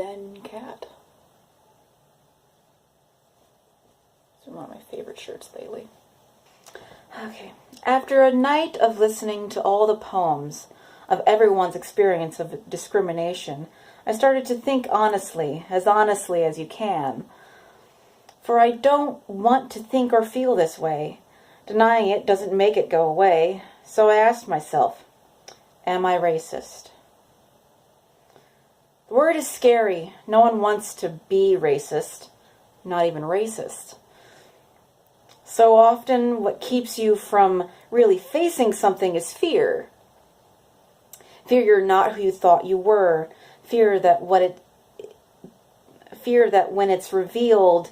Zen cat. It's one of my favorite shirts lately. Okay. After a night of listening to all the poems of everyone's experience of discrimination, I started to think honestly as you can. For I don't want to think or feel this way. Denying it doesn't make it go away. So I asked myself, am I racist? The word is scary. No one wants to be racist, not even racist. So often what keeps you from really facing something is fear. Fear you're not who you thought you were. Fear that when it's revealed,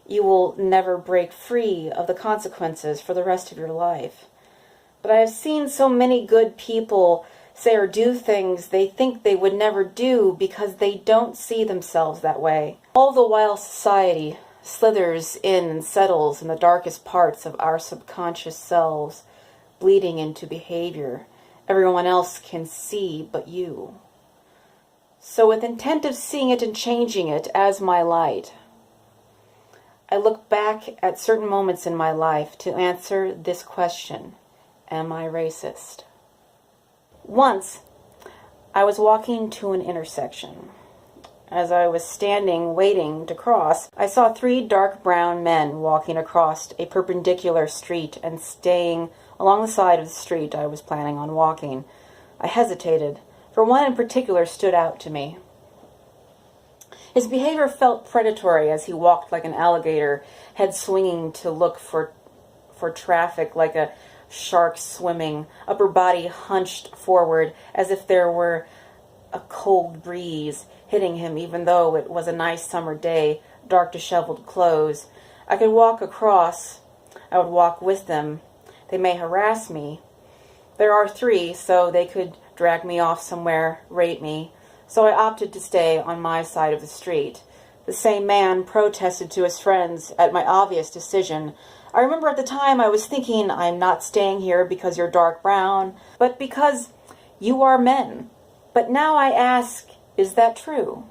you will never break free of the consequences for the rest of your life. But I have seen so many good people say or do things they think they would never do because they don't see themselves that way. All the while society slithers in and settles in the darkest parts of our subconscious selves, bleeding into behavior everyone else can see but you. So with intent of seeing it and changing it as my light, I look back at certain moments in my life to answer this question, am I racist? Once, I was walking to an intersection. As I was standing, waiting to cross, I saw 3 dark brown men walking across a perpendicular street and staying along the side of the street I was planning on walking. I hesitated, for one in particular stood out to me. His behavior felt predatory as he walked like an alligator, head swinging to look for traffic like a shark swimming, upper body hunched forward as if there were a cold breeze hitting him even though it was a nice summer day, dark disheveled clothes. I could walk across. I would walk with them. They may harass me. There are 3, so they could drag me off somewhere, rape me. So I opted to stay on my side of the street. The same man protested to his friends at my obvious decision. I remember at the time I was thinking, I'm not staying here because you're dark brown, but because you are men. But now I ask, is that true?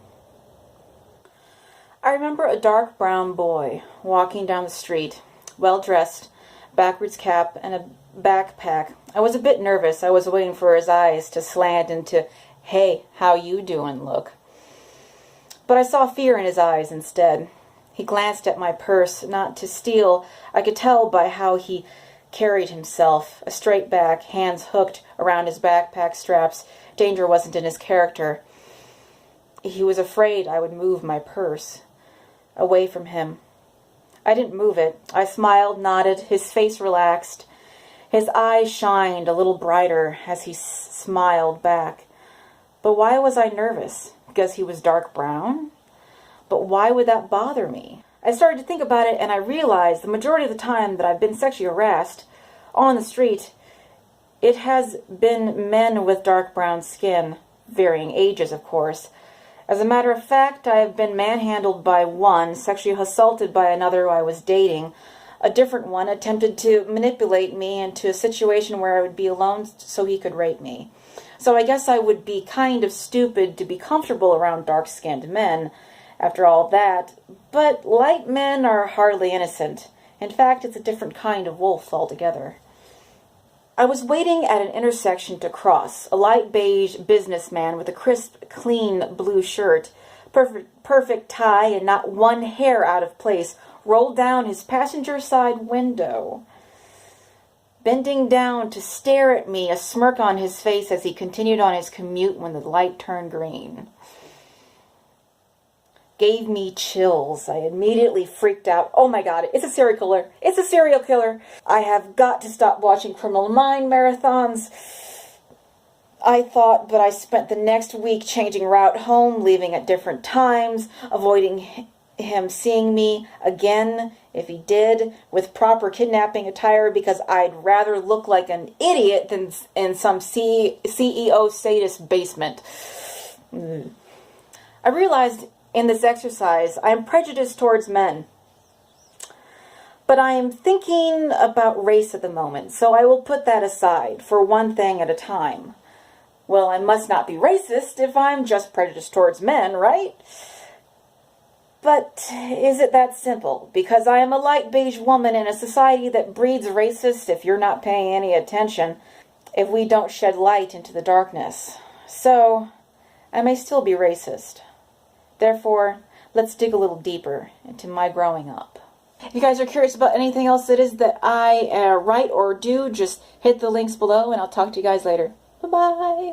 I remember a dark brown boy walking down the street, well-dressed, backwards cap and a backpack. I was a bit nervous. I was waiting for his eyes to slant into, hey, how you doing, look. But I saw fear in his eyes instead. He glanced at my purse, not to steal. I could tell by how he carried himself, a straight back, hands hooked around his backpack straps. Danger wasn't in his character. He was afraid I would move my purse away from him. I didn't move it. I smiled, nodded, his face relaxed. His eyes shined a little brighter as he smiled back. But why was I nervous? Because he was dark brown? But why would that bother me? I started to think about it and I realized the majority of the time that I've been sexually harassed on the street, it has been men with dark brown skin, varying ages of course. As a matter of fact, I have been manhandled by one, sexually assaulted by another I was dating. A different one attempted to manipulate me into a situation where I would be alone so he could rape me. So I guess I would be kind of stupid to be comfortable around dark-skinned men after all that, but light men are hardly innocent. In fact, it's a different kind of wolf altogether. I was waiting at an intersection to cross. A light beige businessman with a crisp, clean blue shirt, perfect tie, and not one hair out of place, rolled down his passenger side window, bending down to stare at me, a smirk on his face as he continued on his commute when the light turned green. Gave me chills. I immediately freaked out. Oh my God, it's a serial killer. It's a serial killer. I have got to stop watching Criminal Mind marathons. I thought, but I spent the next week changing route home, leaving at different times, avoiding him seeing me again, if he did, with proper attire because I'd rather look like an idiot than in some CEO sadist basement. I realized in this exercise, I am prejudiced towards men. But I am thinking about race at the moment, so I will put that aside for one thing at a time. Well, I must not be racist if I'm just prejudiced towards men, right? But is it that simple? Because I am a light beige woman in a society that breeds racist if you're not paying any attention, if we don't shed light into the darkness. So, I may still be racist. Therefore, let's dig a little deeper into my growing up. If you guys are curious about anything else it is that I write or do, just hit the links below and I'll talk to you guys later. Bye-bye.